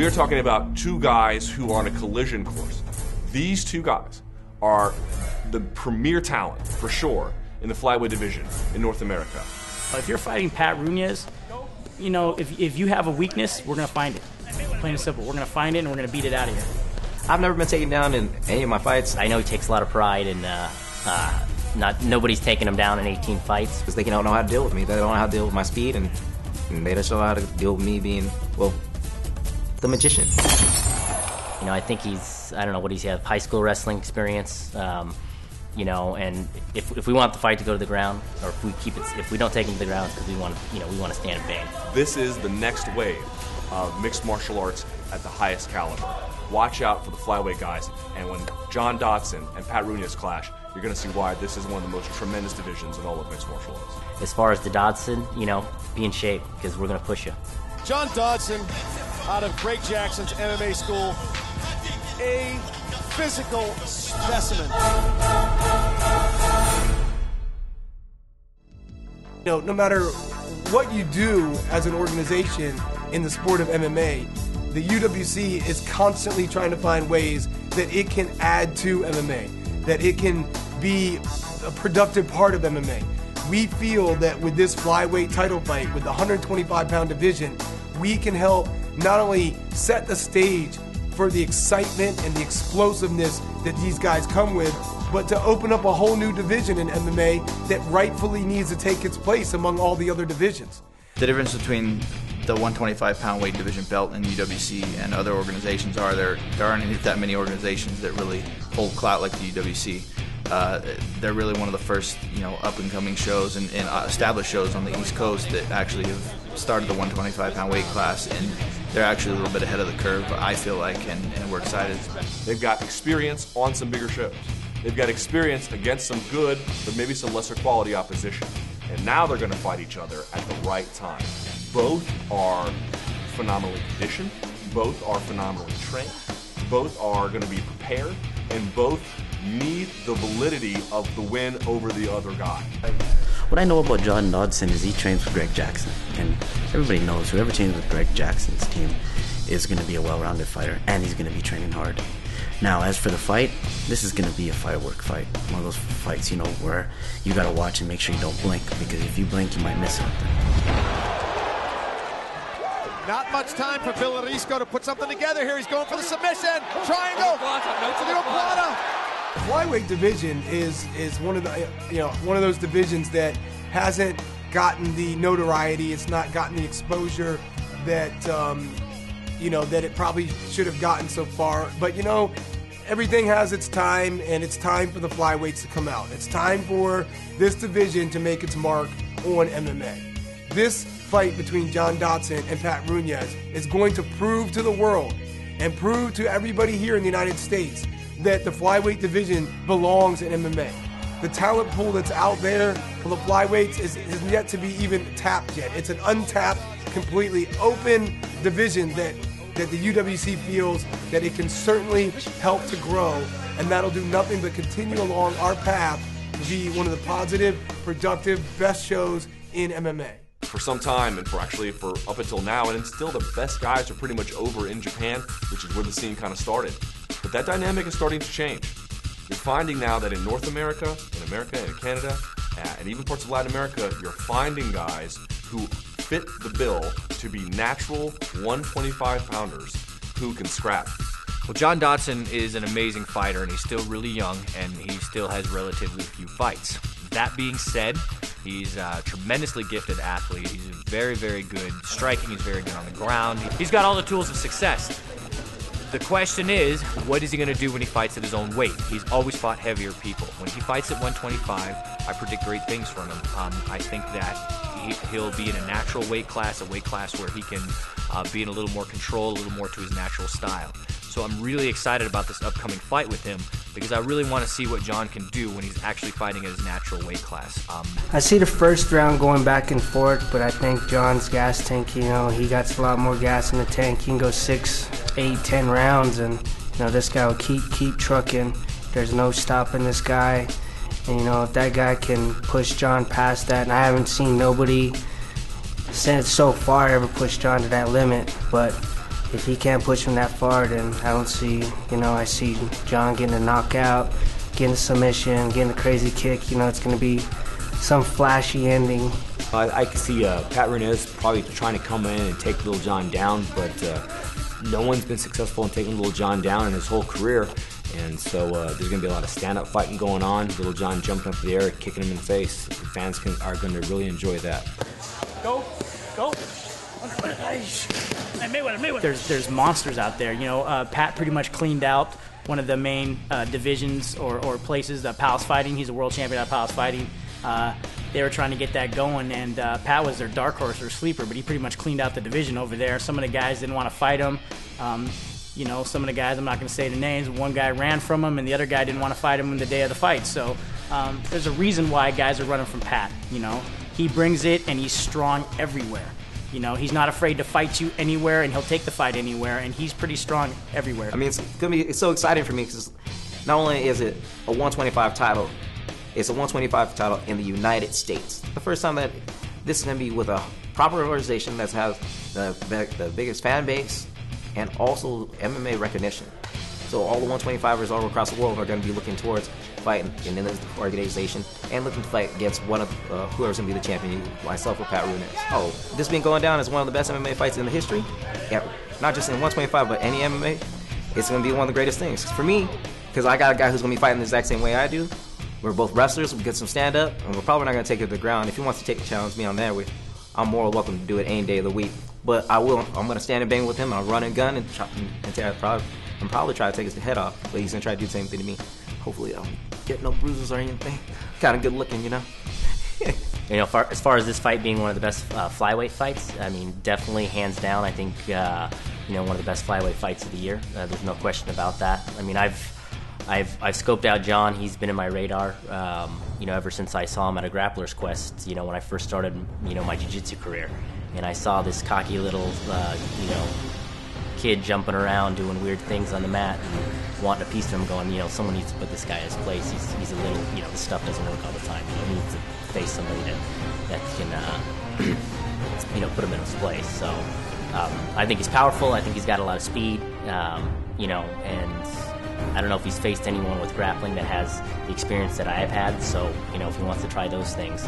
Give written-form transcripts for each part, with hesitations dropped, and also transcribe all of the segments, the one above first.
We are talking about two guys who are on a collision course. These two guys are the premier talent, for sure, in the flyweight division in North America. If you're fighting Pat Runez, you know, if you have a weakness, we're going to find it. Plain and simple. We're going to find it and we're going to beat it out of here. I've never been taken down in any of my fights. I know he takes a lot of pride in nobody's taken him down in 18 fights. Because they don't know how to deal with me. They don't know how to deal with my speed, and they just don't know how to deal with me being, well, the magician. You know, I think I don't know what he's had, high school wrestling experience. You know, and if we want the fight to go to the ground, or if we don't take him to the ground, it's because we want to stand and bang. This is the next wave of mixed martial arts at the highest caliber. Watch out for the flyweight guys, and when John Dodson and Pat Runez clash, you're going to see why this is one of the most tremendous divisions in all of mixed martial arts. As far as the Dodson, you know, be in shape, because we're going to push you. John Dodson, out of Greg Jackson's MMA school, a physical specimen. You know, no matter what you do as an organization in the sport of MMA, the UWC is constantly trying to find ways that it can add to MMA, that it can be a productive part of MMA. We feel that with this flyweight title fight, with the 125-pound division, we can help not only set the stage for the excitement and the explosiveness that these guys come with, but to open up a whole new division in MMA that rightfully needs to take its place among all the other divisions. The difference between the 125-pound weight division belt in UWC and other organizations are there aren't that many organizations that really hold clout like the UWC. They're really one of the first, up-and-coming shows and established shows on the East Coast that actually have started the 125-pound weight class, and they're actually a little bit ahead of the curve, I feel like, and we're excited. They've got experience on some bigger shows. They've got experience against some good, but maybe some lesser quality opposition. And now they're going to fight each other at the right time. Both are phenomenally conditioned. Both are phenomenally trained. Both are going to be prepared. And both need the validity of the win over the other guy. What I know about John Dodson is he trains with Greg Jackson. And everybody knows whoever trains with Greg Jackson's team is going to be a well-rounded fighter, and he's going to be training hard. Now, as for the fight, this is going to be a firework fight. One of those fights, where you got to watch and make sure you don't blink, because if you blink, you might miss something. Not much time for Villarisco to put something together here. He's going for the submission. Triangle. To the Oplata. The flyweight division is one of the one of those divisions that hasn't gotten the notoriety. It's not gotten the exposure that that it probably should have gotten so far. But everything has its time, and it's time for the flyweights to come out. It's time for this division to make its mark on MMA. This fight between John Dodson and Pat Runez is going to prove to the world and prove to everybody here in the United States that the flyweight division belongs in MMA. The talent pool that's out there for the flyweights is yet to be even tapped yet. It's an untapped, completely open division that the UWC feels that it can certainly help to grow, and that'll do nothing but continue along our path to be one of the positive, productive, best shows in MMA. For some time, and for up until now, and still the best guys are pretty much over in Japan, which is where the scene kind of started. But that dynamic is starting to change. You're finding now that in North America, and in Canada, and even parts of Latin America, you're finding guys who fit the bill to be natural 125-pounders who can scrap. Well, John Dodson is an amazing fighter, and he's still really young, and he still has relatively few fights. That being said, he's a tremendously gifted athlete. He's very, very good striking. He's very good on the ground. He's got all the tools of success. The question is, what is he going to do when he fights at his own weight? He's always fought heavier people. When he fights at 125, I predict great things from him. I think that he'll be in a natural weight class, a weight class where he can be in a little more control, a little more to his natural style. So I'm really excited about this upcoming fight with him, because I really want to see what John can do when he's actually fighting at his natural weight class. I see the first round going back and forth, but I think John's gas tank, he got a lot more gas in the tank. He can go 6, 8, 10 rounds, and this guy will keep trucking. There's no stopping this guy. And if that guy can push John past that, and I haven't seen nobody since so far ever push John to that limit, but if he can't push him that far, then I don't see, I see John getting a knockout, getting a submission, getting a crazy kick. It's going to be some flashy ending. I can see Pat Runez probably trying to come in and take Little John down, but no one's been successful in taking Little John down in his whole career. And so there's going to be a lot of stand-up fighting going on. Little John jumping up in the air, kicking him in the face. The fans are going to really enjoy that. Go. There's monsters out there. Pat pretty much cleaned out one of the main divisions or places, the Palace Fighting. He's a world champion at Palace Fighting. They were trying to get that going, and Pat was their dark horse or sleeper, but he pretty much cleaned out the division over there. Some of the guys didn't want to fight him. Some of the guys, I'm not going to say the names, one guy ran from him, and the other guy didn't want to fight him in the day of the fight. So there's a reason why guys are running from Pat. He brings it, and he's strong everywhere. He's not afraid to fight you anywhere, and he'll take the fight anywhere, and he's pretty strong everywhere. I mean, it's so exciting for me because not only is it a 125 title, it's a 125 title in the United States. The first time that this is going to be with a proper organization that has the biggest fan base and also MMA recognition. So all the 125ers all across the world are going to be looking towards fighting in this organization and looking to fight against one of whoever's going to be the champion, myself or Pat Runez. Oh, this been going down as one of the best MMA fights in the history. Yeah, not just in 125, but any MMA. It's going to be one of the greatest things. For me, because I got a guy who's going to be fighting the exact same way I do. We're both wrestlers, we get some stand-up, and we're probably not going to take it to the ground. If he wants to take the challenge me on that, I'm more welcome to do it any day of the week. But I'm going to stand and bang with him, and I'll run and gun and probably try to take his head off. But he's going to try to do the same thing to me. Hopefully I don't get no bruises or anything. Kind of good looking, As far as this fight being one of the best flyweight fights, I mean, definitely hands down, I think, one of the best flyweight fights of the year. There's no question about that. I mean, I've scoped out John. He's been in my radar, ever since I saw him at a Grappler's Quest, when I first started, my jiu-jitsu career. And I saw this cocky little, kid jumping around doing weird things on the mat and wanting a piece of him going, someone needs to put this guy in his place. He's a little, the stuff doesn't work all the time. He needs to face somebody that can, put him in his place. So I think he's powerful. I think he's got a lot of speed, and I don't know if he's faced anyone with grappling that has the experience that I have had. So, if he wants to try those things,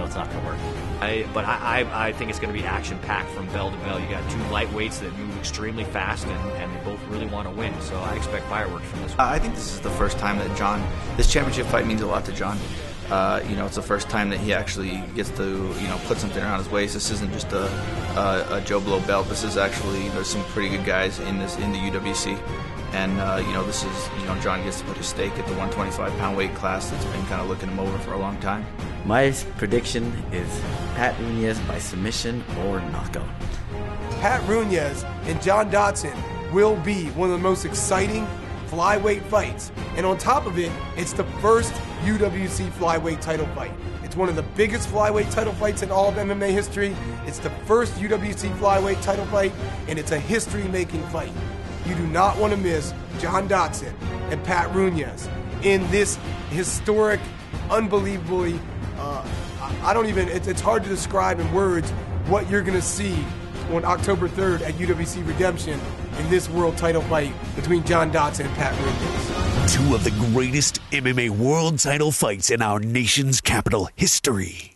it's not going to work. I think it's going to be action-packed from bell to bell. You got two lightweights that move extremely fast, and they both really want to win. So I expect fireworks from this one. I think this is the first time that this championship fight means a lot to John. It's the first time that he actually gets to, put something around his waist. This isn't just a Joe Blow belt. This is actually, there's some pretty good guys in the UWC. And, this is, John gets to put his stake at the 125-pound weight class that's been kind of looking him over for a long time. My prediction is Pat Runez by submission or knockout. Pat Runez and John Dodson will be one of the most exciting flyweight fights. And on top of it, it's the first UWC flyweight title fight. It's one of the biggest flyweight title fights in all of MMA history. It's the first UWC flyweight title fight, and it's a history-making fight. You do not want to miss John Dodson and Pat Runez in this historic, unbelievably, it's hard to describe in words what you're going to see on October 3rd at UWC Redemption in this world title fight between John Dodson and Pat Runez. Two of the greatest MMA world title fights in our nation's capital history.